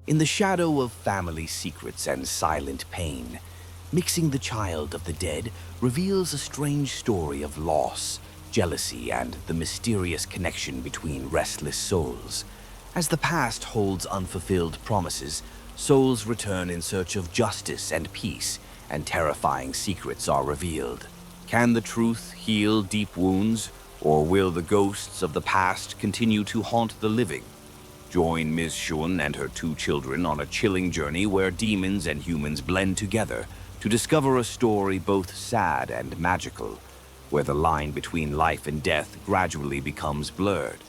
In the shadow of family secrets and silent pain, mixing the child of the dead reveals a strange story of loss, jealousy, and the mysterious connection between restless souls. As the past holds unfulfilled promises, souls return in search of justice and peace, and terrifying secrets are revealed. Can the truth heal deep wounds, or will the ghosts of the past continue to haunt the living? Join Ms. Shun and her two children on a chilling journey where demons and humans blend together to discover a story both sad and magical, where the line between life and death gradually becomes blurred.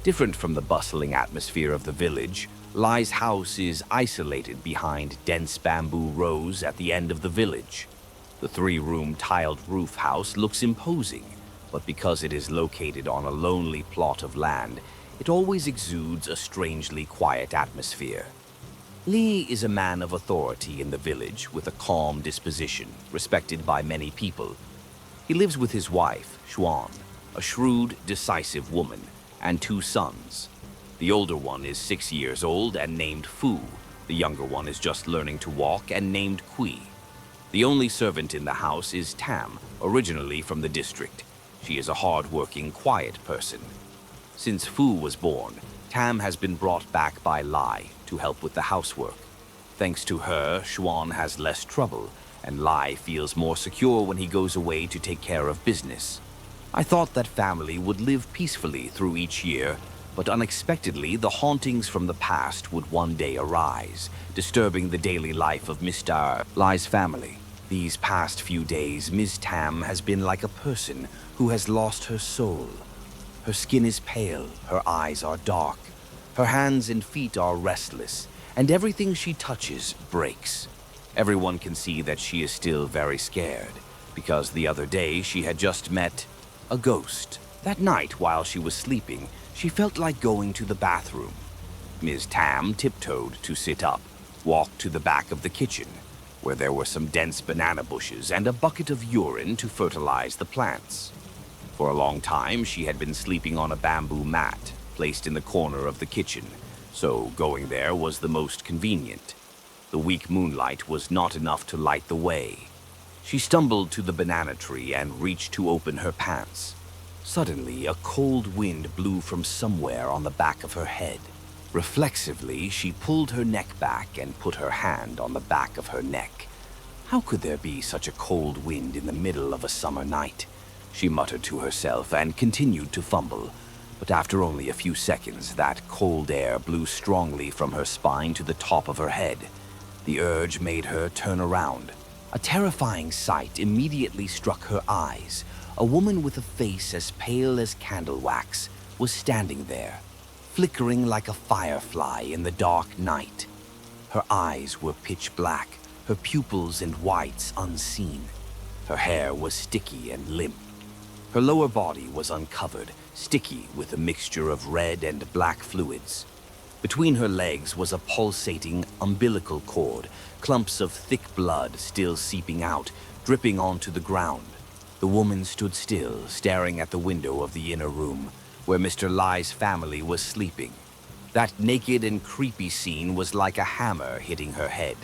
Different from the bustling atmosphere of the village, Lai's house is isolated behind dense bamboo rows at the end of the village. The three-room tiled roof house looks imposing, but because it is located on a lonely plot of land, it always exudes a strangely quiet atmosphere. Li is a man of authority in the village with a calm disposition, respected by many people. He lives with his wife, Xuan, a shrewd, decisive woman, and two sons. The older one is 6 years old and named Fu. The younger one is just learning to walk and named Kui. The only servant in the house is Tam, originally from the district. She is a hard-working, quiet person. Since Fu was born, Tam has been brought back by Lai to help with the housework. Thanks to her, Xuan has less trouble, and Lai feels more secure when he goes away to take care of business. I thought that family would live peacefully through each year, but unexpectedly the hauntings from the past would one day arise, disturbing the daily life of Mr. Lai's family. These past few days, Ms. Tam has been like a person who has lost her soul. Her skin is pale, her eyes are dark, her hands and feet are restless, and everything she touches breaks. Everyone can see that she is still very scared, because the other day she had just met a ghost. That night, while she was sleeping, she felt like going to the bathroom. Ms. Tam tiptoed to sit up, walked to the back of the kitchen, where there were some dense banana bushes and a bucket of urine to fertilize the plants. For a long time, she had been sleeping on a bamboo mat placed in the corner of the kitchen, so going there was the most convenient. The weak moonlight was not enough to light the way. She stumbled to the banana tree and reached to open her pants. Suddenly, a cold wind blew from somewhere on the back of her head. Reflexively, she pulled her neck back and put her hand on the back of her neck. How could there be such a cold wind in the middle of a summer night? She muttered to herself and continued to fumble. But after only a few seconds, that cold air blew strongly from her spine to the top of her head. The urge made her turn around. A terrifying sight immediately struck her eyes. A woman with a face as pale as candle wax was standing there, flickering like a firefly in the dark night. Her eyes were pitch black, her pupils and whites unseen. Her hair was sticky and limp. Her lower body was uncovered, sticky with a mixture of red and black fluids. Between her legs was a pulsating umbilical cord, clumps of thick blood still seeping out, dripping onto the ground. The woman stood still, staring at the window of the inner room, where Mr. Lai's family was sleeping. That naked and creepy scene was like a hammer hitting her head,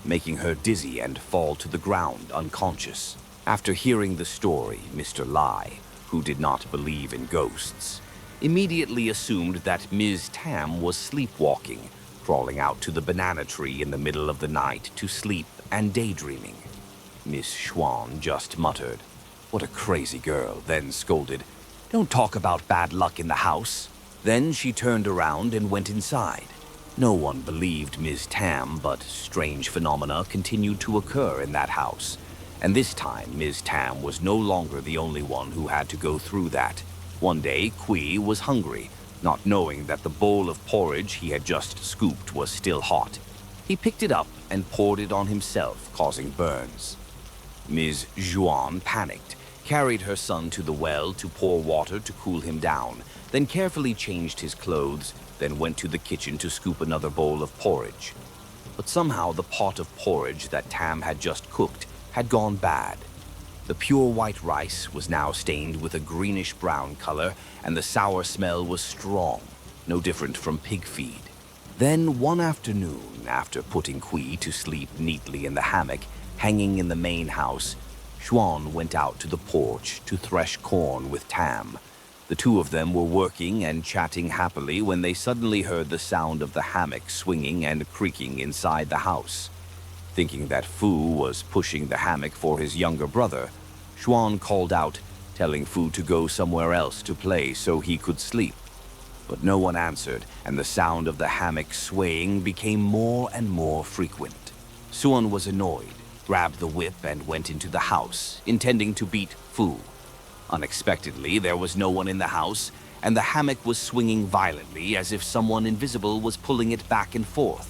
making her dizzy and fall to the ground unconscious. After hearing the story, Mr. Lai, who did not believe in ghosts, immediately assumed that Ms. Tam was sleepwalking, crawling out to the banana tree in the middle of the night to sleep and daydreaming. Miss Xuan just muttered, "What a crazy girl," then scolded, "Don't talk about bad luck in the house." Then she turned around and went inside. No one believed Ms. Tam, but strange phenomena continued to occur in that house. And this time, Ms. Tam was no longer the only one who had to go through that. One day, Kui was hungry, not knowing that the bowl of porridge he had just scooped was still hot. He picked it up and poured it on himself, causing burns. Ms. Zhuan panicked, carried her son to the well to pour water to cool him down, then carefully changed his clothes, then went to the kitchen to scoop another bowl of porridge. But somehow the pot of porridge that Tam had just cooked had gone bad. The pure white rice was now stained with a greenish-brown color, and the sour smell was strong, no different from pig feed. Then one afternoon, after putting Kui to sleep neatly in the hammock hanging in the main house, Xuan went out to the porch to thresh corn with Tam. The two of them were working and chatting happily when they suddenly heard the sound of the hammock swinging and creaking inside the house. Thinking that Fu was pushing the hammock for his younger brother, Xuan called out, telling Fu to go somewhere else to play so he could sleep. But no one answered, and the sound of the hammock swaying became more and more frequent. Xuan was annoyed, grabbed the whip and went into the house, intending to beat Fu. Unexpectedly, there was no one in the house, and the hammock was swinging violently as if someone invisible was pulling it back and forth.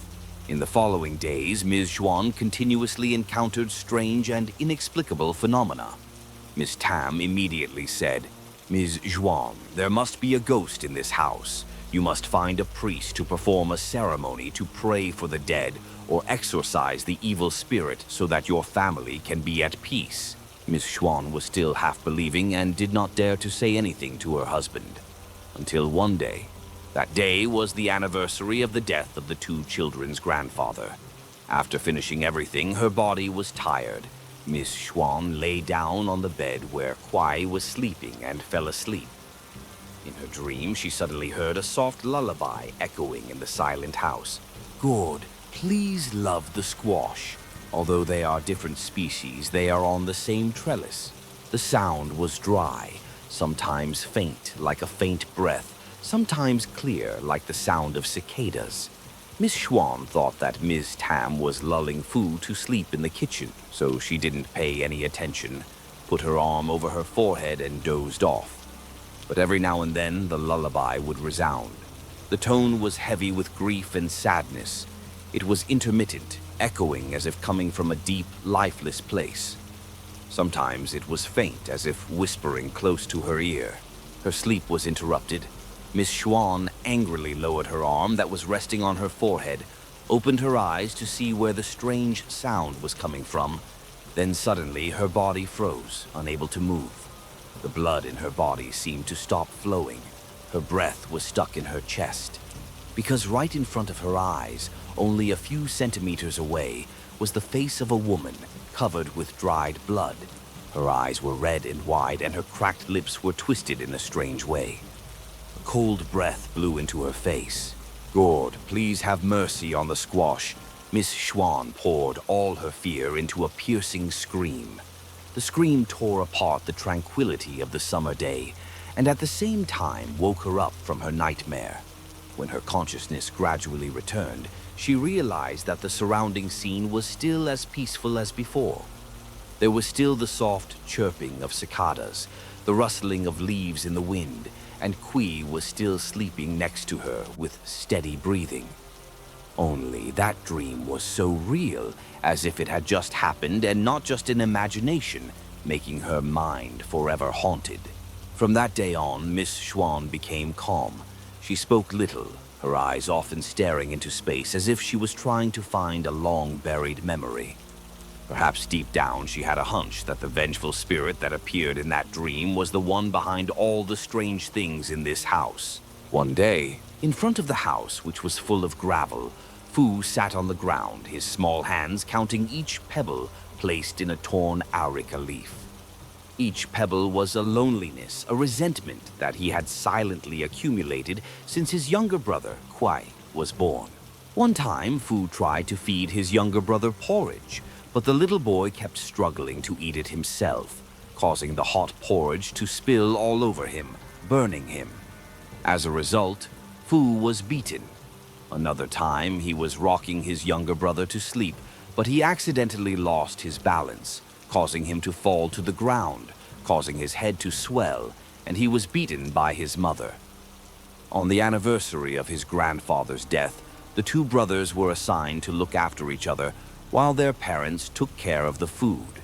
In the following days, Ms. Xuan continuously encountered strange and inexplicable phenomena. Miss Tam immediately said, "Ms. Xuan, there must be a ghost in this house. You must find a priest to perform a ceremony to pray for the dead or exorcise the evil spirit so that your family can be at peace." Miss Xuan was still half believing and did not dare to say anything to her husband. Until one day. That day was the anniversary of the death of the two children's grandfather. After finishing everything, her body was tired. Miss Xuan lay down on the bed where Kuai was sleeping and fell asleep. In her dream, she suddenly heard a soft lullaby echoing in the silent house. "God, please love the squash. Although they are different species, they are on the same trellis." The sound was dry, sometimes faint like a faint breath, sometimes clear like the sound of cicadas. Miss Xuan thought that Ms. Tam was lulling Fu to sleep in the kitchen, so she didn't pay any attention, put her arm over her forehead and dozed off. But every now and then the lullaby would resound. The tone was heavy with grief and sadness. It was intermittent, echoing as if coming from a deep, lifeless place. Sometimes it was faint, as if whispering close to her ear. Her sleep was interrupted. Miss Xuan angrily lowered her arm that was resting on her forehead, opened her eyes to see where the strange sound was coming from. Then suddenly her body froze, unable to move. The blood in her body seemed to stop flowing. Her breath was stuck in her chest. Because right in front of her eyes, only a few centimeters away, was the face of a woman covered with dried blood. Her eyes were red and wide, and her cracked lips were twisted in a strange way. A cold breath blew into her face. "God, please have mercy on the squash." Miss Xuan poured all her fear into a piercing scream. The scream tore apart the tranquility of the summer day, and at the same time woke her up from her nightmare. When her consciousness gradually returned, she realized that the surrounding scene was still as peaceful as before. There was still the soft chirping of cicadas, the rustling of leaves in the wind, and Kui was still sleeping next to her with steady breathing. Only that dream was so real, as if it had just happened and not just an imagination, making her mind forever haunted. From that day on, Miss Xuan became calm. She spoke little, her eyes often staring into space as if she was trying to find a long-buried memory. Perhaps deep down she had a hunch that the vengeful spirit that appeared in that dream was the one behind all the strange things in this house. One day, in front of the house, which was full of gravel, Fu sat on the ground, his small hands counting each pebble placed in a torn areca leaf. Each pebble was a loneliness, a resentment that he had silently accumulated since his younger brother, Kuai, was born. One time, Fu tried to feed his younger brother porridge, but the little boy kept struggling to eat it himself, causing the hot porridge to spill all over him, burning him. As a result, Fu was beaten. Another time, he was rocking his younger brother to sleep, but he accidentally lost his balance, causing him to fall to the ground, causing his head to swell, and he was beaten by his mother. On the anniversary of his grandfather's death, the two brothers were assigned to look after each other while their parents took care of the food.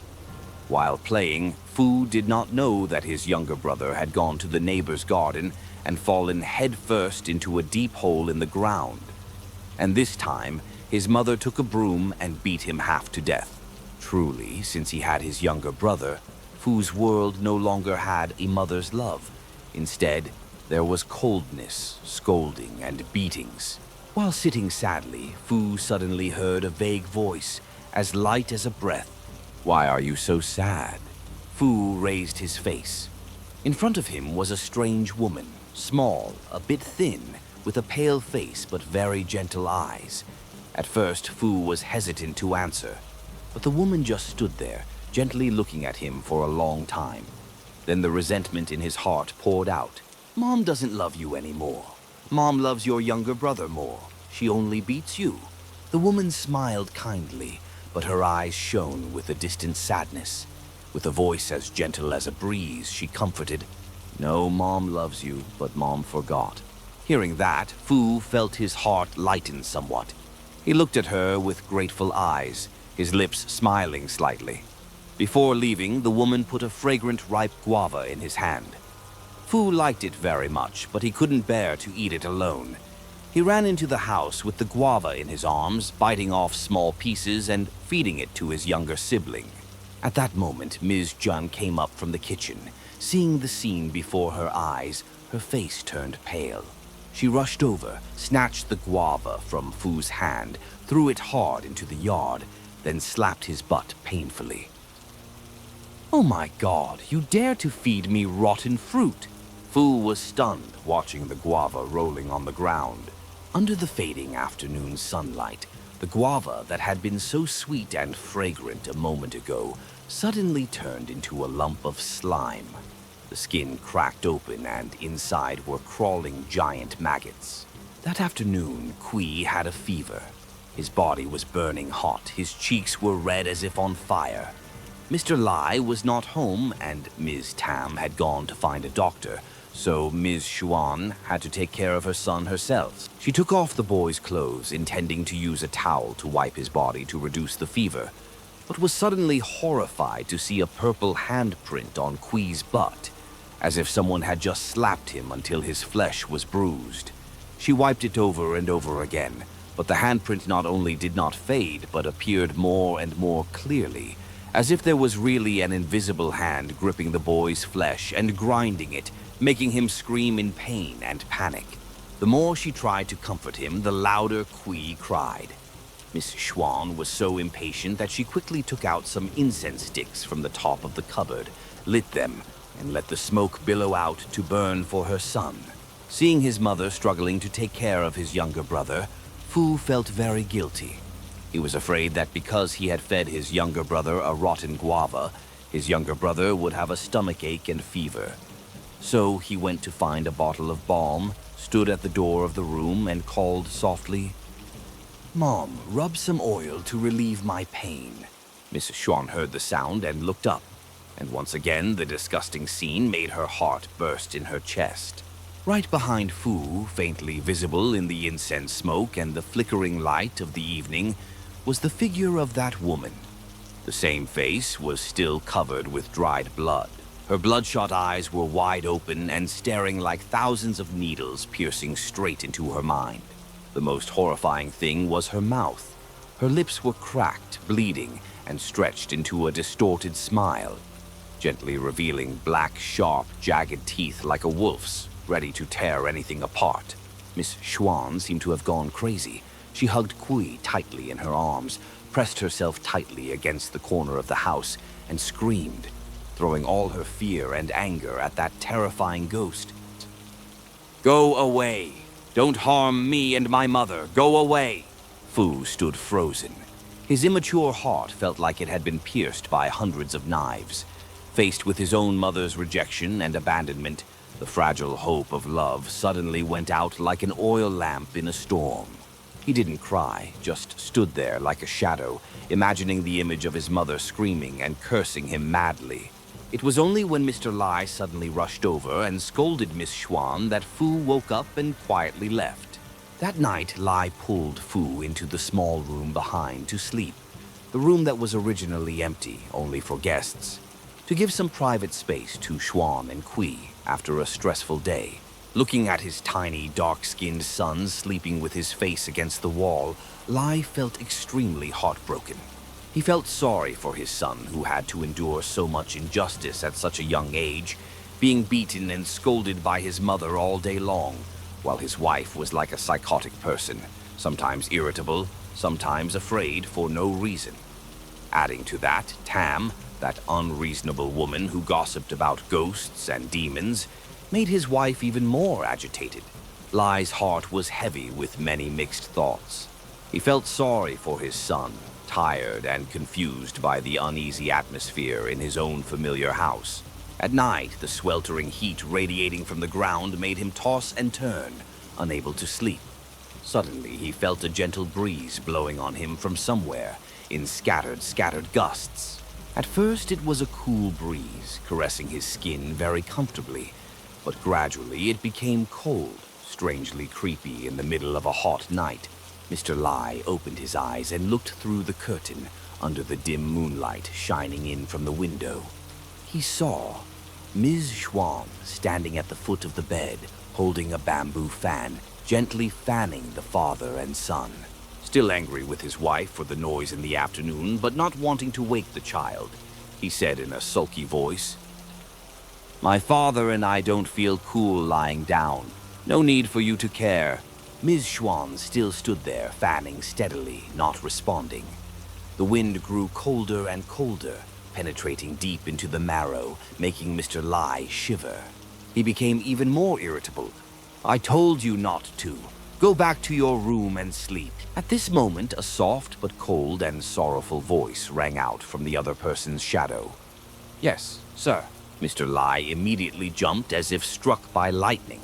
While playing, Fu did not know that his younger brother had gone to the neighbor's garden and fallen headfirst into a deep hole in the ground. And this time, his mother took a broom and beat him half to death. Truly, since he had his younger brother, Fu's world no longer had a mother's love. Instead, there was coldness, scolding, and beatings. While sitting sadly, Fu suddenly heard a vague voice, as light as a breath. "Why are you so sad?" Fu raised his face. In front of him was a strange woman, small, a bit thin, with a pale face but very gentle eyes. At first, Fu was hesitant to answer, but the woman just stood there, gently looking at him for a long time. Then the resentment in his heart poured out. "Mom doesn't love you anymore. Mom loves your younger brother more. She only beats you." The woman smiled kindly, but her eyes shone with a distant sadness. With a voice as gentle as a breeze, she comforted, "No, Mom loves you, but Mom forgot." Hearing that, Fu felt his heart lighten somewhat. He looked at her with grateful eyes, his lips smiling slightly. Before leaving, the woman put a fragrant ripe guava in his hand. Fu liked it very much, but he couldn't bear to eat it alone. He ran into the house with the guava in his arms, biting off small pieces and feeding it to his younger sibling. At that moment, Ms. Jun came up from the kitchen. Seeing the scene before her eyes, her face turned pale. She rushed over, snatched the guava from Fu's hand, threw it hard into the yard, then slapped his butt painfully. "Oh my God, you dare to feed me rotten fruit!" Fu was stunned, watching the guava rolling on the ground. Under the fading afternoon sunlight, the guava that had been so sweet and fragrant a moment ago suddenly turned into a lump of slime. The skin cracked open and inside were crawling giant maggots. That afternoon, Kui had a fever. His body was burning hot, his cheeks were red as if on fire. Mr. Lai was not home and Ms. Tam had gone to find a doctor, so Ms. Xuan had to take care of her son herself. She took off the boy's clothes, intending to use a towel to wipe his body to reduce the fever, but was suddenly horrified to see a purple handprint on Kui's butt, as if someone had just slapped him until his flesh was bruised. She wiped it over and over again, but the handprint not only did not fade, but appeared more and more clearly, as if there was really an invisible hand gripping the boy's flesh and grinding it, making him scream in pain and panic. The more she tried to comfort him, the louder Kui cried. Miss Xuan was so impatient that she quickly took out some incense sticks from the top of the cupboard, lit them, and let the smoke billow out to burn for her son. Seeing his mother struggling to take care of his younger brother, Fu felt very guilty. He was afraid that because he had fed his younger brother a rotten guava, his younger brother would have a stomachache and fever. So he went to find a bottle of balm, stood at the door of the room, and called softly, "Mom, rub some oil to relieve my pain." Mrs. Xuan heard the sound and looked up, and once again the disgusting scene made her heart burst in her chest. Right behind Fu, faintly visible in the incense smoke and the flickering light of the evening, was the figure of that woman. The same face was still covered with dried blood. Her bloodshot eyes were wide open and staring like thousands of needles piercing straight into her mind. The most horrifying thing was her mouth. Her lips were cracked, bleeding, and stretched into a distorted smile, gently revealing black, sharp, jagged teeth like a wolf's, ready to tear anything apart. Miss Xuan seemed to have gone crazy. She hugged Kui tightly in her arms, pressed herself tightly against the corner of the house, and screamed, throwing all her fear and anger at that terrifying ghost. "Go away! Don't harm me and my mother! Go away!" Fu stood frozen. His immature heart felt like it had been pierced by hundreds of knives. Faced with his own mother's rejection and abandonment, the fragile hope of love suddenly went out like an oil lamp in a storm. He didn't cry, just stood there like a shadow, imagining the image of his mother screaming and cursing him madly. It was only when Mr. Lai suddenly rushed over and scolded Miss Xuan that Fu woke up and quietly left. That night, Lai pulled Fu into the small room behind to sleep, the room that was originally empty, only for guests, to give some private space to Xuan and Kui after a stressful day. Looking at his tiny, dark-skinned son sleeping with his face against the wall, Lai felt extremely heartbroken. He felt sorry for his son, who had to endure so much injustice at such a young age, being beaten and scolded by his mother all day long, while his wife was like a psychotic person, sometimes irritable, sometimes afraid for no reason. Adding to that, Tam, that unreasonable woman who gossiped about ghosts and demons, made his wife even more agitated. Lai's heart was heavy with many mixed thoughts. He felt sorry for his son, tired and confused by the uneasy atmosphere in his own familiar house. At night, the sweltering heat radiating from the ground made him toss and turn, unable to sleep. Suddenly, he felt a gentle breeze blowing on him from somewhere, in scattered gusts. At first, it was a cool breeze, caressing his skin very comfortably, but gradually it became cold, strangely creepy in the middle of a hot night. Mr. Lai opened his eyes and looked through the curtain under the dim moonlight shining in from the window. He saw Ms. Xuan standing at the foot of the bed, holding a bamboo fan, gently fanning the father and son. Still angry with his wife for the noise in the afternoon, but not wanting to wake the child, he said in a sulky voice, "My father and I don't feel cool lying down. No need for you to care." Ms. Xuan still stood there, fanning steadily, not responding. The wind grew colder and colder, penetrating deep into the marrow, making Mr. Lai shiver. He became even more irritable. "I told you not to. Go back to your room and sleep." At this moment, a soft but cold and sorrowful voice rang out from the other person's shadow. "Yes, sir." Mr. Lai immediately jumped as if struck by lightning.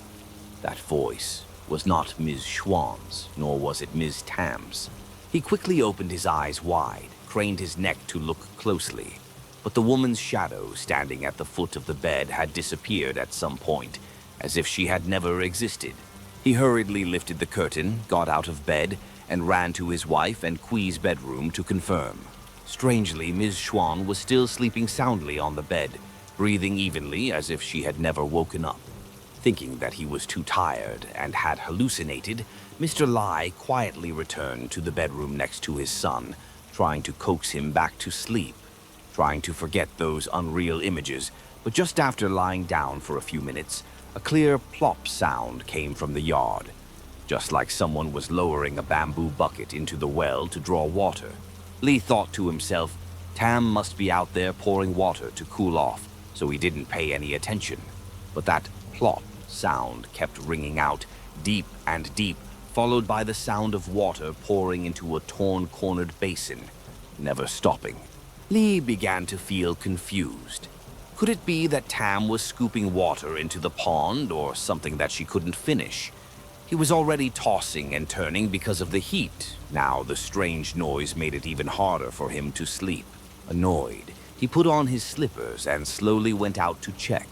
That voice was not Ms. Xuan's, nor was it Ms. Tam's. He quickly opened his eyes wide, craned his neck to look closely. But the woman's shadow standing at the foot of the bed had disappeared at some point, as if she had never existed. He hurriedly lifted the curtain, got out of bed, and ran to his wife and Kui's bedroom to confirm. Strangely, Ms. Xuan was still sleeping soundly on the bed, breathing evenly as if she had never woken up. Thinking that he was too tired and had hallucinated, Mr. Lai quietly returned to the bedroom next to his son, trying to coax him back to sleep, trying to forget those unreal images. But just after lying down for a few minutes, a clear plop sound came from the yard, just like someone was lowering a bamboo bucket into the well to draw water. Lee thought to himself, Tam must be out there pouring water to cool off, so he didn't pay any attention. But that plop sound kept ringing out, deep and deep, followed by the sound of water pouring into a torn-cornered basin, never stopping. Lee began to feel confused. Could it be that Tam was scooping water into the pond, or something that she couldn't finish? He was already tossing and turning because of the heat. Now the strange noise made it even harder for him to sleep. Annoyed, he put on his slippers and slowly went out to check.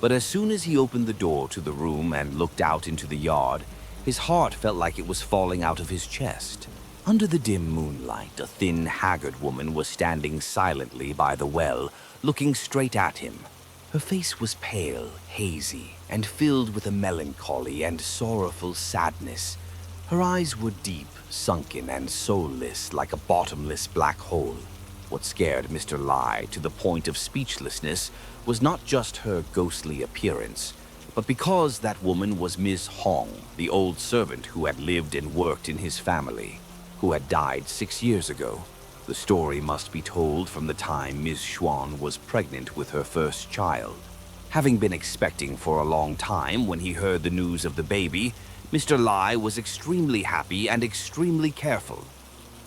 But as soon as he opened the door to the room and looked out into the yard, his heart felt like it was falling out of his chest. Under the dim moonlight, a thin, haggard woman was standing silently by the well, looking straight at him. Her face was pale, hazy, and filled with a melancholy and sorrowful sadness. Her eyes were deep, sunken, and soulless, like a bottomless black hole. What scared Mr. Lai to the point of speechlessness was not just her ghostly appearance, but because that woman was Miss Hong, the old servant who had lived and worked in his family, who had died 6 years ago. The story must be told from the time Ms. Xuan was pregnant with her first child. Having been expecting for a long time when he heard the news of the baby, Mr. Lai was extremely happy and extremely careful.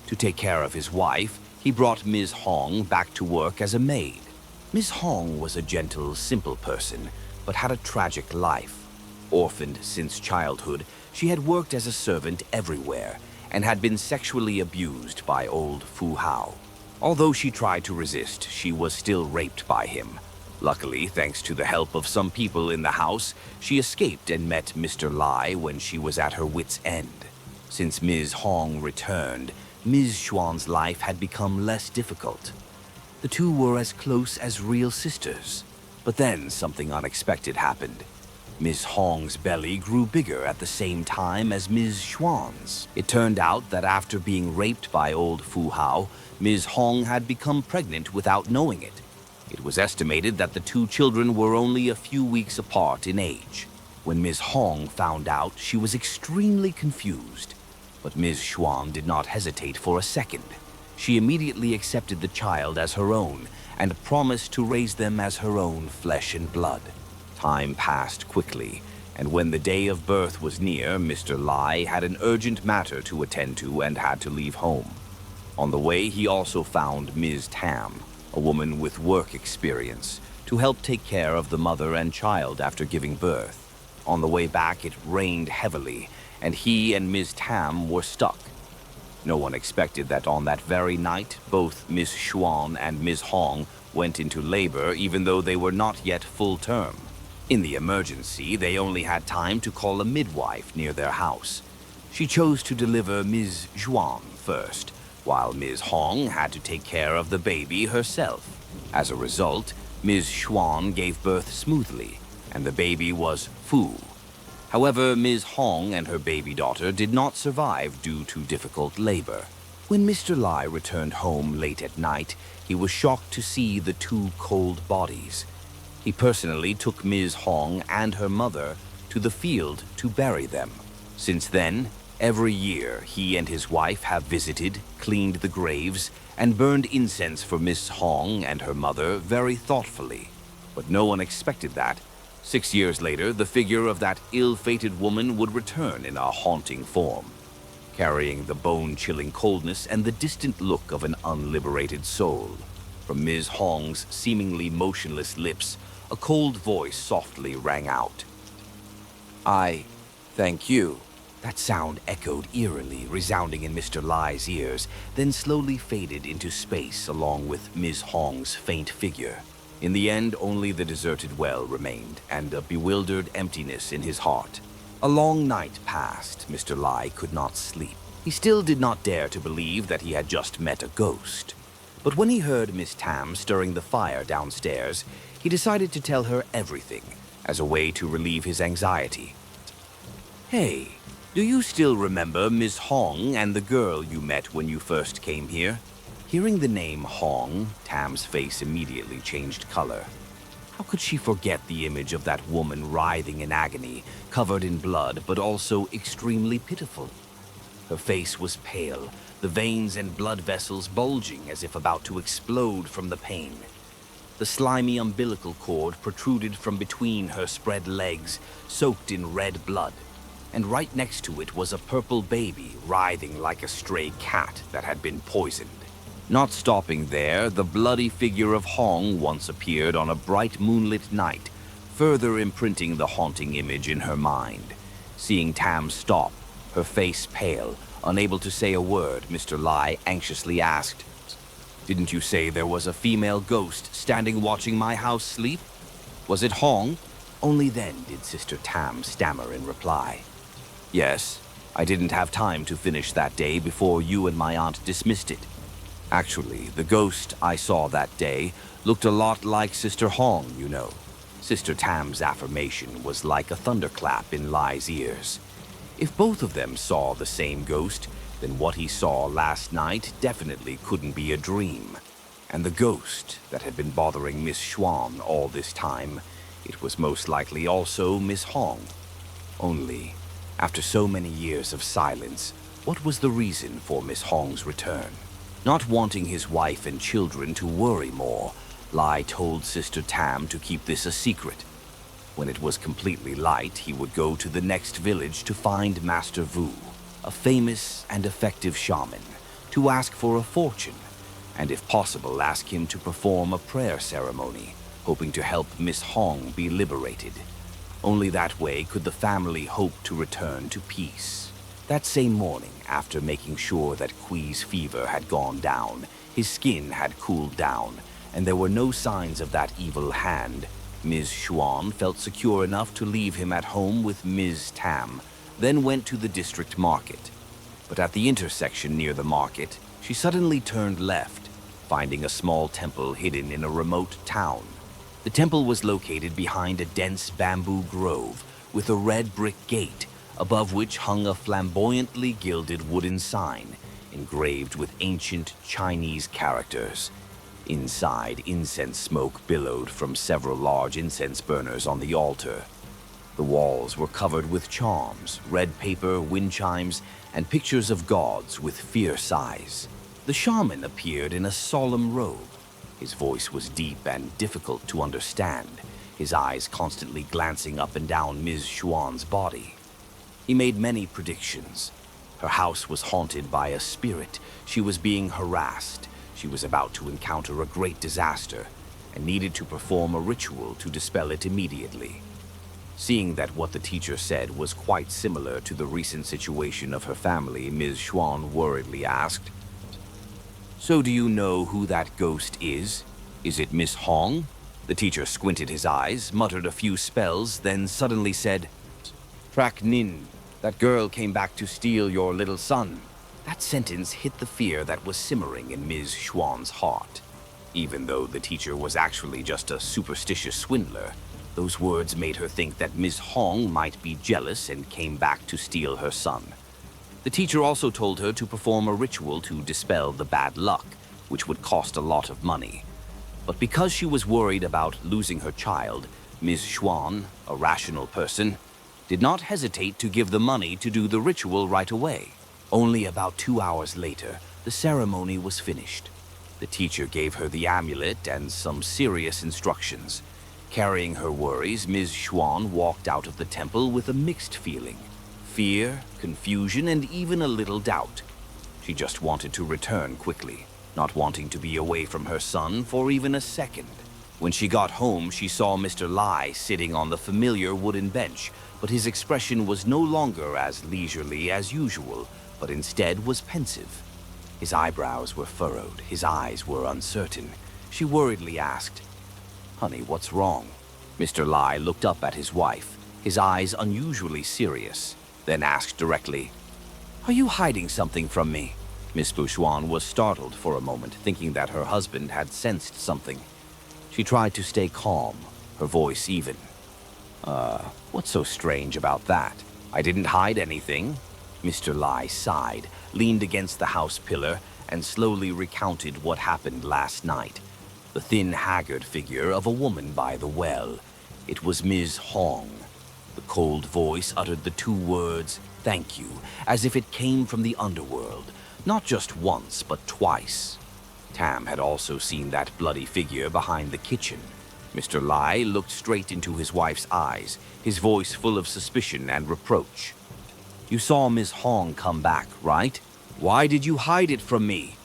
To take care of his wife, he brought Ms. Hong back to work as a maid. Ms. Hong was a gentle, simple person, but had a tragic life. Orphaned since childhood, she had worked as a servant everywhere, and had been sexually abused by old Fu Hao. Although she tried to resist, she was still raped by him. Luckily, thanks to the help of some people in the house, she escaped and met Mr. Lai when she was at her wit's end. Since Ms. Hong returned, Ms. Xuan's life had become less difficult. The two were as close as real sisters. But then something unexpected happened. Ms. Hong's belly grew bigger at the same time as Ms. Xuan's. It turned out that after being raped by old Fu Hao, Ms. Hong had become pregnant without knowing it. It was estimated that the two children were only a few weeks apart in age. When Ms. Hong found out, she was extremely confused. But Ms. Xuan did not hesitate for a second. She immediately accepted the child as her own and promised to raise them as her own flesh and blood. Time passed quickly, and when the day of birth was near, Mr. Lai had an urgent matter to attend to and had to leave home. On the way, he also found Ms. Tam, a woman with work experience, to help take care of the mother and child after giving birth. On the way back, it rained heavily, and he and Ms. Tam were stuck. No one expected that on that very night, both Ms. Xuan and Ms. Hong went into labor even though they were not yet full term. In the emergency, they only had time to call a midwife near their house. She chose to deliver Ms. Xuan first, while Ms. Hong had to take care of the baby herself. As a result, Ms. Xuan gave birth smoothly, and the baby was Fu. However, Ms. Hong and her baby daughter did not survive due to difficult labor. When Mr. Lai returned home late at night, he was shocked to see the two cold bodies. He personally took Ms. Hong and her mother to the field to bury them. Since then, every year he and his wife have visited, cleaned the graves, and burned incense for Ms. Hong and her mother very thoughtfully. But no one expected that. 6 years later, the figure of that ill-fated woman would return in a haunting form, carrying the bone-chilling coldness and the distant look of an unliberated soul. From Ms. Hong's seemingly motionless lips, a cold voice softly rang out. "I thank you." That sound echoed eerily, resounding in Mr. Lai's ears, then slowly faded into space along with Ms. Hong's faint figure. In the end, only the deserted well remained, and a bewildered emptiness in his heart. A long night passed. Mr. Lai could not sleep. He still did not dare to believe that he had just met a ghost. But when he heard Miss Tam stirring the fire downstairs, he decided to tell her everything, as a way to relieve his anxiety. "Hey, do you still remember Miss Hong and the girl you met when you first came here?" Hearing the name Hong, Tam's face immediately changed color. How could she forget the image of that woman writhing in agony, covered in blood, but also extremely pitiful? Her face was pale, the veins and blood vessels bulging as if about to explode from the pain. The slimy umbilical cord protruded from between her spread legs, soaked in red blood, and right next to it was a purple baby writhing like a stray cat that had been poisoned. Not stopping there, the bloody figure of Hong once appeared on a bright moonlit night, further imprinting the haunting image in her mind. Seeing Tam stop, her face pale, unable to say a word, Mr. Lai anxiously asked, "Didn't you say there was a female ghost standing watching my house sleep? Was it Hong?" Only then did Sister Tam stammer in reply. "Yes, I didn't have time to finish that day before you and my aunt dismissed it. Actually, the ghost I saw that day looked a lot like Sister Hong, you know." Sister Tam's affirmation was like a thunderclap in Lai's ears. If both of them saw the same ghost, then what he saw last night definitely couldn't be a dream. And the ghost that had been bothering Miss Xuan all this time, it was most likely also Miss Hong. Only, after so many years of silence, what was the reason for Miss Hong's return? Not wanting his wife and children to worry more, Lai told Sister Tam to keep this a secret. When it was completely light, he would go to the next village to find Master Vu, a famous and effective shaman, to ask for a fortune, and if possible ask him to perform a prayer ceremony, hoping to help Miss Hong be liberated. Only that way could the family hope to return to peace. That same morning, after making sure that Kui's fever had gone down, his skin had cooled down, and there were no signs of that evil hand, Ms. Xuan felt secure enough to leave him at home with Ms. Tam, then went to the district market. But at the intersection near the market, she suddenly turned left, finding a small temple hidden in a remote town. The temple was located behind a dense bamboo grove with a red brick gate, above which hung a flamboyantly gilded wooden sign engraved with ancient Chinese characters. Inside, incense smoke billowed from several large incense burners on the altar. The walls were covered with charms, red paper, wind chimes, and pictures of gods with fierce eyes. The shaman appeared in a solemn robe. His voice was deep and difficult to understand, his eyes constantly glancing up and down Ms. Xuan's body. He made many predictions. Her house was haunted by a spirit. She was being harassed. She was about to encounter a great disaster and needed to perform a ritual to dispel it immediately. Seeing that what the teacher said was quite similar to the recent situation of her family, Ms. Xuan worriedly asked, "So do you know who that ghost is? Is it Miss Hong?" The teacher squinted his eyes, muttered a few spells, then suddenly said, "Trak Nin, that girl came back to steal your little son." That sentence hit the fear that was simmering in Ms. Xuan's heart. Even though the teacher was actually just a superstitious swindler, those words made her think that Miss Hong might be jealous and came back to steal her son. The teacher also told her to perform a ritual to dispel the bad luck, which would cost a lot of money. But because she was worried about losing her child, Ms. Xuan, a rational person, did not hesitate to give the money to do the ritual right away. Only about 2 hours later, the ceremony was finished. The teacher gave her the amulet and some serious instructions. Carrying her worries, Ms. Xuan walked out of the temple with a mixed feeling: fear, confusion, and even a little doubt. She just wanted to return quickly, not wanting to be away from her son for even a second. When she got home, she saw Mr. Lai sitting on the familiar wooden bench, but his expression was no longer as leisurely as usual, but instead was pensive. His eyebrows were furrowed, his eyes were uncertain. She worriedly asked, "Honey, what's wrong?" Mr. Lai looked up at his wife, his eyes unusually serious, then asked directly, "Are you hiding something from me?" Miss Xuan was startled for a moment, thinking that her husband had sensed something. She tried to stay calm, her voice even. What's so strange about that? I didn't hide anything." Mr. Lai sighed, leaned against the house pillar, and slowly recounted what happened last night. The thin, haggard figure of a woman by the well. It was Ms. Hong. The cold voice uttered the 2 words, "Thank you," as if it came from the underworld, not just once, but twice. Tam had also seen that bloody figure behind the kitchen. Mr. Lai looked straight into his wife's eyes, his voice full of suspicion and reproach. "You saw Miss Hong come back, right? Why did you hide it from me?"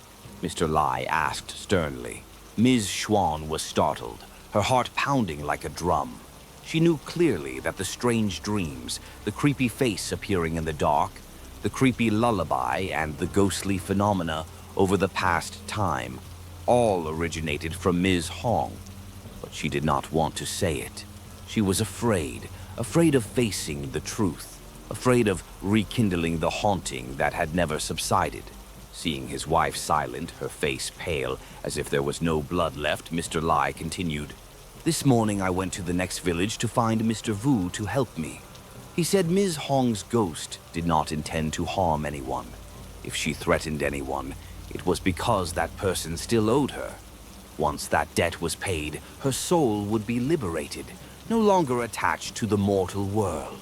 Mr. Lai asked sternly. Ms. Xuan was startled, her heart pounding like a drum. She knew clearly that the strange dreams, the creepy face appearing in the dark, the creepy lullaby, and the ghostly phenomena over the past time all originated from Ms. Hong. But she did not want to say it. She was afraid of facing the truth, afraid of rekindling the haunting that had never subsided. Seeing his wife silent, her face pale, as if there was no blood left, Mr. Lai continued, "This morning I went to the next village to find Mr. Vu to help me. He said Ms. Hong's ghost did not intend to harm anyone. If she threatened anyone, it was because that person still owed her. Once that debt was paid, her soul would be liberated, no longer attached to the mortal world."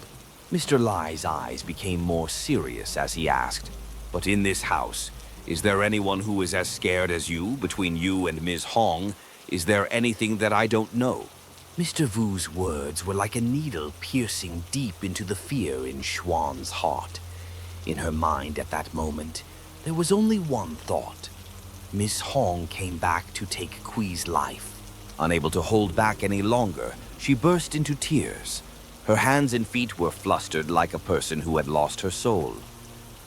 Mr. Lai's eyes became more serious as he asked, "But in this house, is there anyone who is as scared as you, between you and Ms. Hong? Is there anything that I don't know?" Mr. Vu's words were like a needle piercing deep into the fear in Xuan's heart. In her mind at that moment, there was only one thought. Miss Hong came back to take Kui's life. Unable to hold back any longer, she burst into tears. Her hands and feet were flustered like a person who had lost her soul.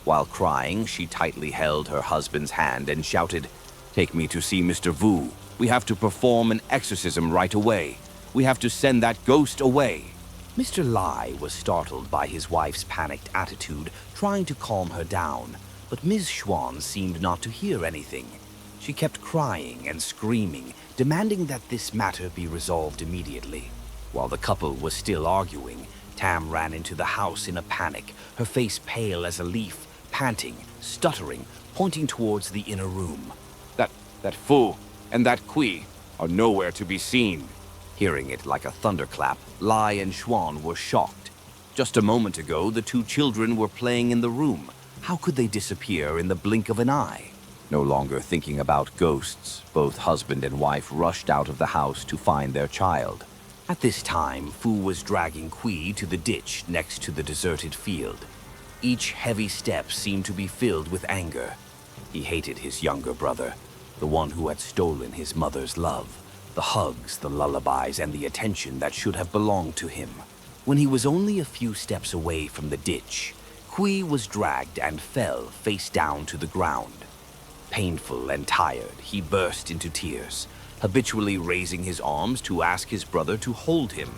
While crying, she tightly held her husband's hand and shouted, "Take me to see Mr. Vu. We have to perform an exorcism right away. We have to send that ghost away." Mr. Lai was startled by his wife's panicked attitude, trying to calm her down, but Ms. Xuan seemed not to hear anything. She kept crying and screaming, demanding that this matter be resolved immediately. While the couple was still arguing, Tam ran into the house in a panic, her face pale as a leaf, panting, stuttering, pointing towards the inner room. That Fu and that Kui are nowhere to be seen. Hearing it like a thunderclap, Lai and Xuan were shocked. Just a moment ago, the two children were playing in the room. How could they disappear in the blink of an eye? No longer thinking about ghosts, both husband and wife rushed out of the house to find their child. At this time, Fu was dragging Kui to the ditch next to the deserted field. Each heavy step seemed to be filled with anger. He hated his younger brother, the one who had stolen his mother's love, the hugs, the lullabies, and the attention that should have belonged to him. When he was only a few steps away from the ditch, Kui was dragged and fell face down to the ground. Painful and tired, he burst into tears, habitually raising his arms to ask his brother to hold him.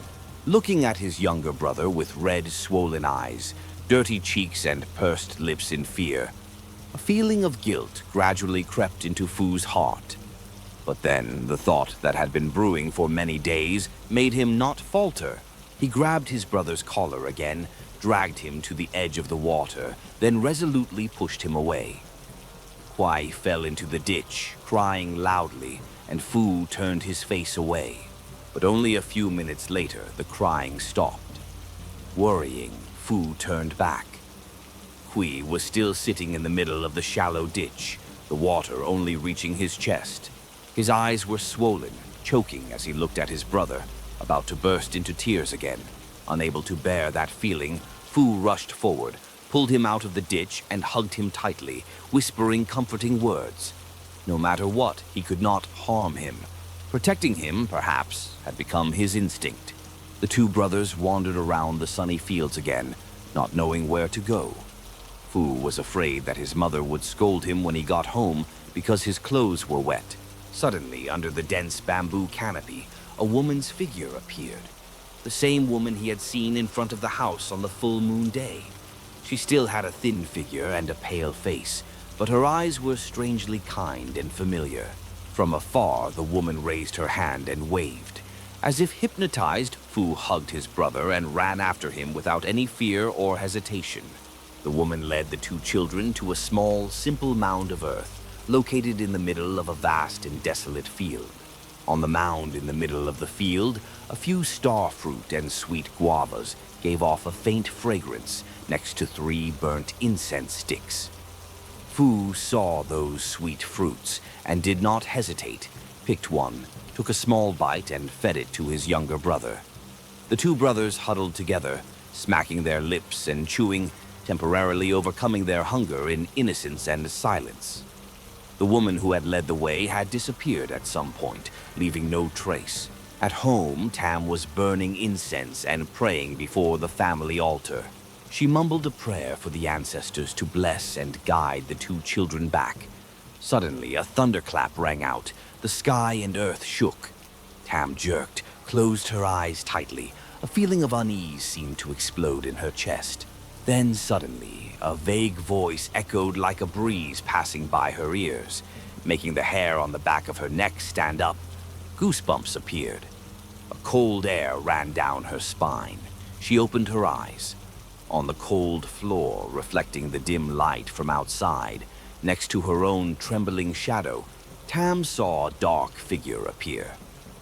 Looking at his younger brother with red, swollen eyes, dirty cheeks, and pursed lips in fear, a feeling of guilt gradually crept into Fu's heart. But then the thought that had been brewing for many days made him not falter. He grabbed his brother's collar again, dragged him to the edge of the water, then resolutely pushed him away. Kwai fell into the ditch, crying loudly, and Fu turned his face away. But only a few minutes later, the crying stopped. Worrying, Fu turned back. Kui was still sitting in the middle of the shallow ditch, the water only reaching his chest. His eyes were swollen, choking as he looked at his brother, about to burst into tears again. Unable to bear that feeling, Fu rushed forward, pulled him out of the ditch, and hugged him tightly, whispering comforting words. No matter what, he could not harm him. Protecting him, perhaps, had become his instinct. The two brothers wandered around the sunny fields again, not knowing where to go. Fu was afraid that his mother would scold him when he got home because his clothes were wet. Suddenly, under the dense bamboo canopy, a woman's figure appeared. The same woman he had seen in front of the house on the full moon day. She still had a thin figure and a pale face, but her eyes were strangely kind and familiar. From afar, the woman raised her hand and waved. As if hypnotized, Fu hugged his brother and ran after him without any fear or hesitation. The woman led the two children to a small, simple mound of earth, located in the middle of a vast and desolate field. On the mound in the middle of the field, a few star fruit and sweet guavas gave off a faint fragrance next to 3 burnt incense sticks. Fu saw those sweet fruits and did not hesitate, picked one, took a small bite, and fed it to his younger brother. The two brothers huddled together, smacking their lips and chewing, temporarily overcoming their hunger in innocence and silence. The woman who had led the way had disappeared at some point, leaving no trace. At home, Tam was burning incense and praying before the family altar. She mumbled a prayer for the ancestors to bless and guide the two children back. Suddenly, a thunderclap rang out. The sky and earth shook. Tam jerked, closed her eyes tightly. A feeling of unease seemed to explode in her chest. Then suddenly, a vague voice echoed like a breeze passing by her ears, making the hair on the back of her neck stand up. Goosebumps appeared. A cold air ran down her spine. She opened her eyes. On the cold floor, reflecting the dim light from outside, next to her own trembling shadow, Tam saw a dark figure appear.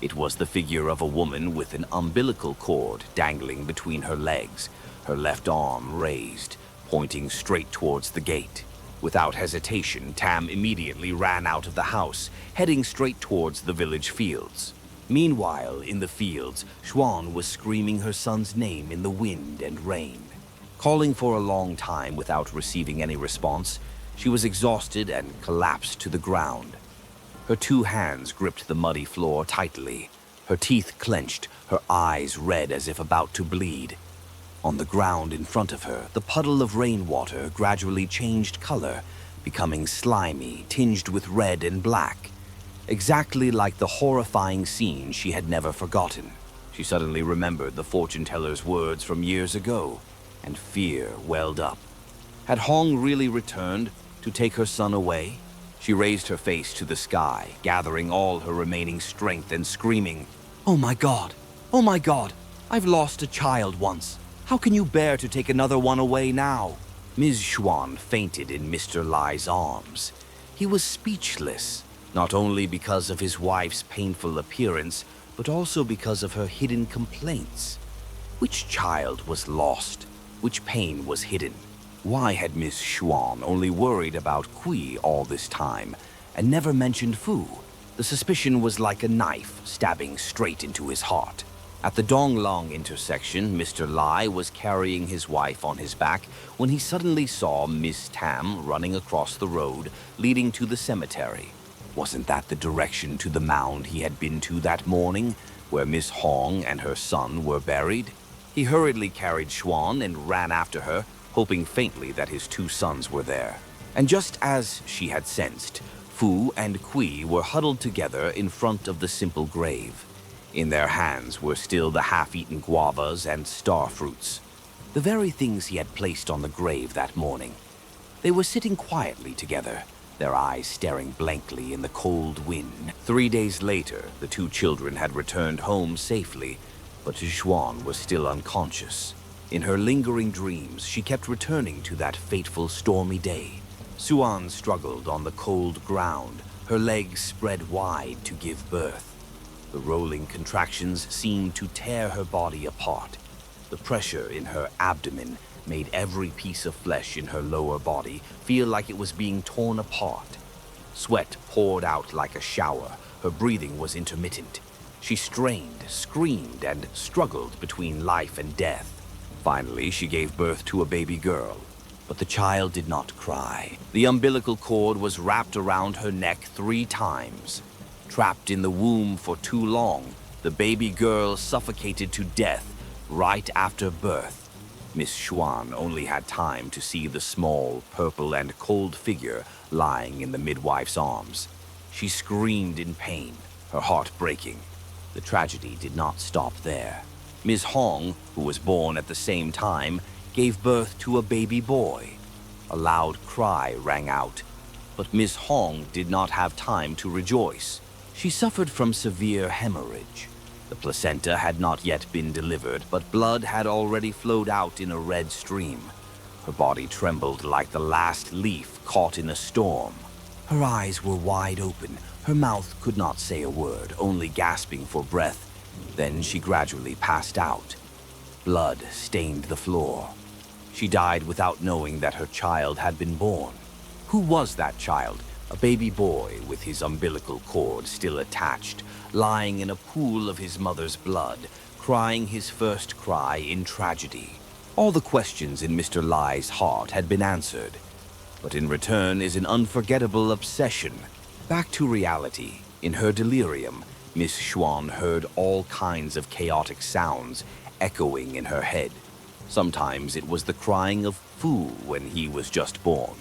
It was the figure of a woman with an umbilical cord dangling between her legs, her left arm raised, pointing straight towards the gate. Without hesitation, Tam immediately ran out of the house, heading straight towards the village fields. Meanwhile, in the fields, Xuan was screaming her son's name in the wind and rain. Calling for a long time without receiving any response, she was exhausted and collapsed to the ground. Her two hands gripped the muddy floor tightly, her teeth clenched, her eyes red as if about to bleed. On the ground in front of her, the puddle of rainwater gradually changed color, becoming slimy, tinged with red and black. Exactly like the horrifying scene she had never forgotten. She suddenly remembered the fortune-teller's words from years ago, and fear welled up. Had Hong really returned to take her son away? She raised her face to the sky, gathering all her remaining strength and screaming, "Oh my God! Oh my God! I've lost a child once. How can you bear to take another one away now?" Ms. Xuan fainted in Mr. Lai's arms. He was speechless, not only because of his wife's painful appearance, but also because of her hidden complaints. Which child was lost? Which pain was hidden? Why had Miss Xuan only worried about Kui all this time and never mentioned Fu? The suspicion was like a knife stabbing straight into his heart. At the Donglong intersection, Mr. Lai was carrying his wife on his back when he suddenly saw Miss Tam running across the road leading to the cemetery. Wasn't that the direction to the mound he had been to that morning, where Miss Hong and her son were buried? He hurriedly carried Xuan and ran after her, hoping faintly that his two sons were there. And just as she had sensed, Fu and Kui were huddled together in front of the simple grave. In their hands were still the half-eaten guavas and star fruits, the very things he had placed on the grave that morning. They were sitting quietly together, their eyes staring blankly in the cold wind. 3 days later, the two children had returned home safely, but Xuan was still unconscious. In her lingering dreams, she kept returning to that fateful stormy day. Xuan struggled on the cold ground, her legs spread wide to give birth. The rolling contractions seemed to tear her body apart. The pressure in her abdomen made every piece of flesh in her lower body feel like it was being torn apart. Sweat poured out like a shower. Her breathing was intermittent. She strained, screamed, and struggled between life and death. Finally, she gave birth to a baby girl. But the child did not cry. The umbilical cord was wrapped around her neck 3 times. Trapped in the womb for too long, the baby girl suffocated to death right after birth. Miss Xuan only had time to see the small, purple and cold figure lying in the midwife's arms. She screamed in pain, her heart breaking. The tragedy did not stop there. Ms. Hong, who was born at the same time, gave birth to a baby boy. A loud cry rang out, but Ms. Hong did not have time to rejoice. She suffered from severe hemorrhage. The placenta had not yet been delivered, but blood had already flowed out in a red stream. Her body trembled like the last leaf caught in a storm. Her eyes were wide open. Her mouth could not say a word, only gasping for breath. Then she gradually passed out. Blood stained the floor. She died without knowing that her child had been born. Who was that child? A baby boy with his umbilical cord still attached, lying in a pool of his mother's blood, crying his first cry in tragedy. All the questions in Mr. Lai's heart had been answered, but in return is an unforgettable obsession. Back to reality. In her delirium, Miss Xuan heard all kinds of chaotic sounds echoing in her head. Sometimes it was the crying of Fu when he was just born.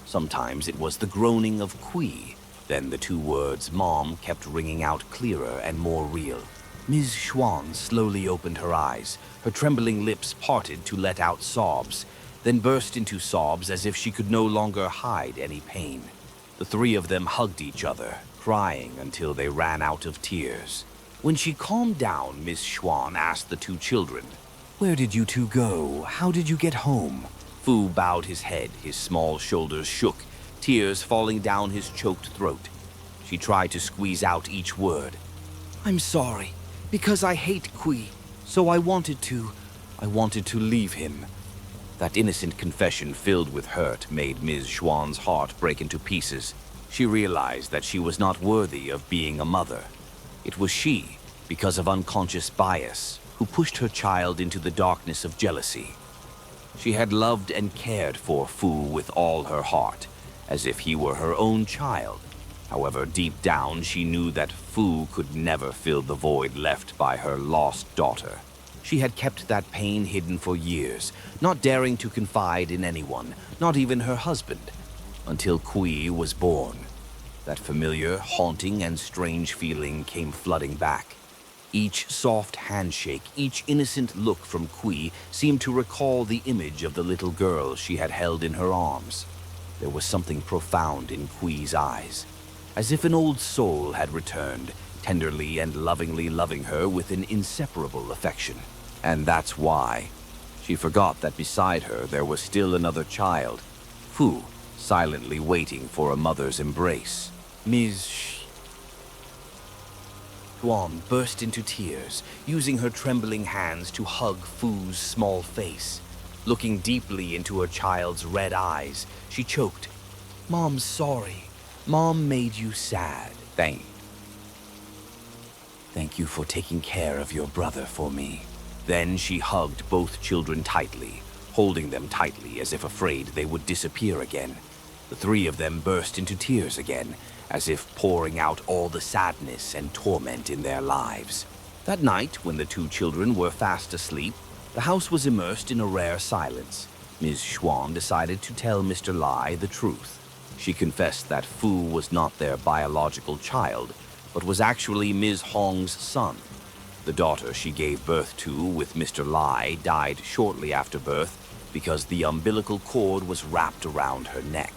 Sometimes it was the groaning of Kui. Then the 2 words Mom kept ringing out clearer and more real. Ms. Xuan slowly opened her eyes. Her trembling lips parted to let out sobs, then burst into sobs as if she could no longer hide any pain. The 3 of them hugged each other, crying until they ran out of tears. When she calmed down, Miss Xuan asked the 2 children, "Where did you 2 go? How did you get home?" Fu bowed his head, his small shoulders shook, tears falling down his choked throat. She tried to squeeze out each word. "I'm sorry, because I hate Kui, so I wanted to leave him." That innocent confession filled with hurt made Ms. Xuan's heart break into pieces. She realized that she was not worthy of being a mother. It was she, because of unconscious bias, who pushed her child into the darkness of jealousy. She had loved and cared for Fu with all her heart, as if he were her own child. However, deep down she knew that Fu could never fill the void left by her lost daughter. She had kept that pain hidden for years, not daring to confide in anyone, not even her husband, until Kui was born. That familiar, haunting, and strange feeling came flooding back. Each soft handshake, each innocent look from Kui seemed to recall the image of the little girl she had held in her arms. There was something profound in Kui's eyes, as if an old soul had returned, tenderly and lovingly loving her with an inseparable affection. And that's why she forgot that beside her there was still another child, Fu, silently waiting for a mother's embrace. Ms. Xuan burst into tears, using her trembling hands to hug Fu's small face. Looking deeply into her child's red eyes, she choked. "Mom's sorry. Mom made you sad. Thank you for taking care of your brother for me." Then she hugged both children tightly, holding them tightly as if afraid they would disappear again. The three of them burst into tears again, as if pouring out all the sadness and torment in their lives. That night, when the two children were fast asleep, the house was immersed in a rare silence. Ms. Xuan decided to tell Mr. Lai the truth. She confessed that Fu was not their biological child, but was actually Ms. Hong's son. The daughter she gave birth to with Mr. Lai died shortly after birth because the umbilical cord was wrapped around her neck.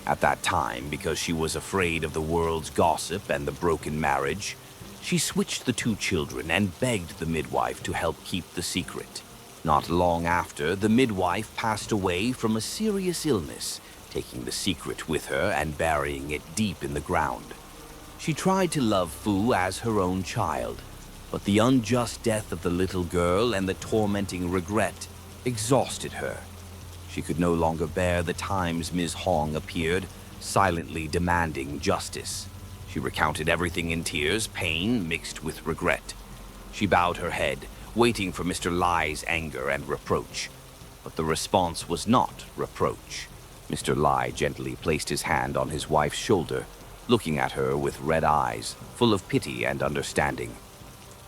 At that time, because she was afraid of the world's gossip and the broken marriage, she switched the two children and begged the midwife to help keep the secret. Not long after, the midwife passed away from a serious illness, taking the secret with her and burying it deep in the ground. She tried to love Fu as her own child, but the unjust death of the little girl and the tormenting regret exhausted her. She could no longer bear the times Ms. Hong appeared, silently demanding justice. She recounted everything in tears, pain mixed with regret. She bowed her head, waiting for Mr. Lai's anger and reproach. But the response was not reproach. Mr. Lai gently placed his hand on his wife's shoulder, looking at her with red eyes, full of pity and understanding.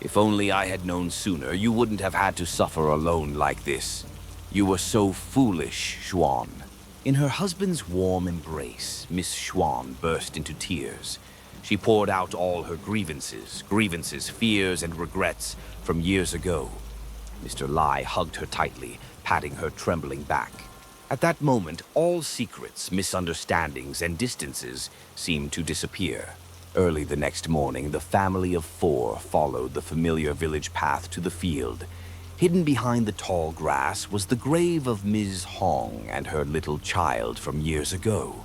"If only I had known sooner, you wouldn't have had to suffer alone like this. You were so foolish, Xuan." In her husband's warm embrace, Miss Xuan burst into tears. She poured out all her grievances, fears, and regrets from years ago. Mr. Lai hugged her tightly, patting her trembling back. At that moment, all secrets, misunderstandings, and distances seemed to disappear. Early the next morning, the family of four followed the familiar village path to the field. Hidden behind the tall grass was the grave of Ms. Hong and her little child from years ago.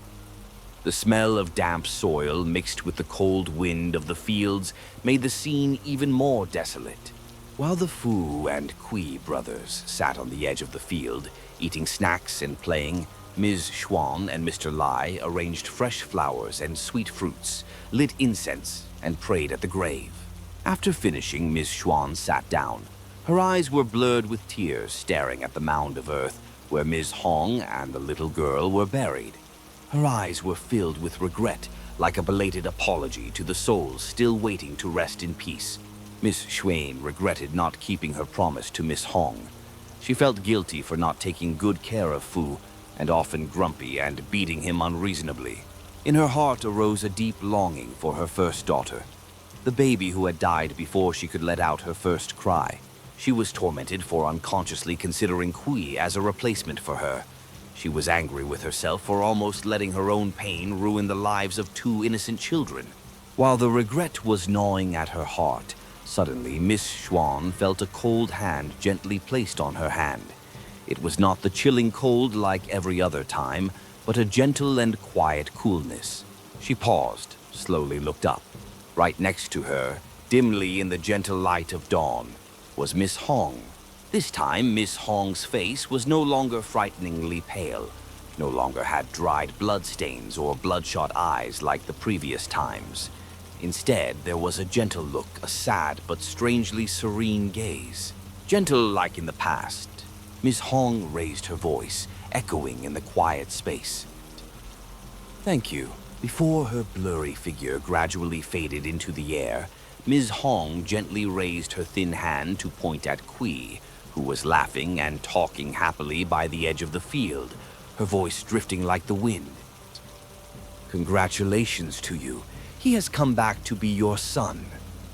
The smell of damp soil mixed with the cold wind of the fields made the scene even more desolate. While the Fu and Kui brothers sat on the edge of the field, eating snacks and playing, Ms. Xuan and Mr. Lai arranged fresh flowers and sweet fruits, lit incense, and prayed at the grave. After finishing, Ms. Xuan sat down. Her eyes were blurred with tears, staring at the mound of earth where Ms. Hong and the little girl were buried. Her eyes were filled with regret, like a belated apology to the souls still waiting to rest in peace. Miss Xuan regretted not keeping her promise to Miss Hong. She felt guilty for not taking good care of Fu, and often grumpy and beating him unreasonably. In her heart arose a deep longing for her first daughter, the baby who had died before she could let out her first cry. She was tormented for unconsciously considering Kui as a replacement for her. She was angry with herself for almost letting her own pain ruin the lives of two innocent children. While the regret was gnawing at her heart, suddenly Miss Xuan felt a cold hand gently placed on her hand. It was not the chilling cold like every other time, but a gentle and quiet coolness. She paused, slowly looked up. Right next to her, dimly in the gentle light of dawn, was Miss Hong. This time, Miss Hong's face was no longer frighteningly pale, no longer had dried bloodstains or bloodshot eyes like the previous times. Instead, there was a gentle look, a sad but strangely serene gaze. Gentle like in the past, Miss Hong raised her voice, echoing in the quiet space. "Thank you." Before her blurry figure gradually faded into the air, Ms. Hong gently raised her thin hand to point at Kui, who was laughing and talking happily by the edge of the field, her voice drifting like the wind. "Congratulations to you. He has come back to be your son."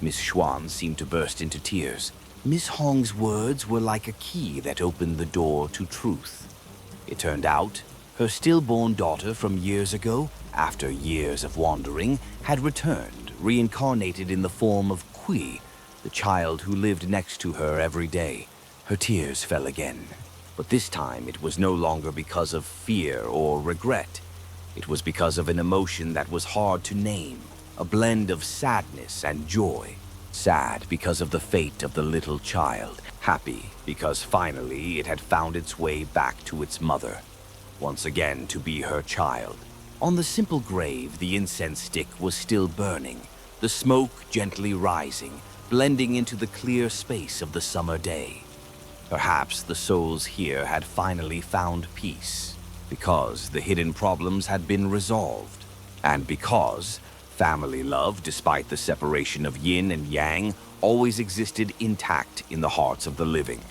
Miss Xuan seemed to burst into tears. Miss Hong's words were like a key that opened the door to truth. It turned out, Her stillborn daughter from years ago, after years of wandering, had returned, reincarnated in the form of Kui, the child who lived next to her every day. Her tears fell again. But this time it was no longer because of fear or regret. It was because of an emotion that was hard to name, a blend of sadness and joy. Sad because of the fate of the little child, happy because finally it had found its way back to its mother, once again to be her child. On the simple grave, the incense stick was still burning, the smoke gently rising, blending into the clear space of the summer day. Perhaps the souls here had finally found peace, because the hidden problems had been resolved, and because family love, despite the separation of yin and yang, always existed intact in the hearts of the living.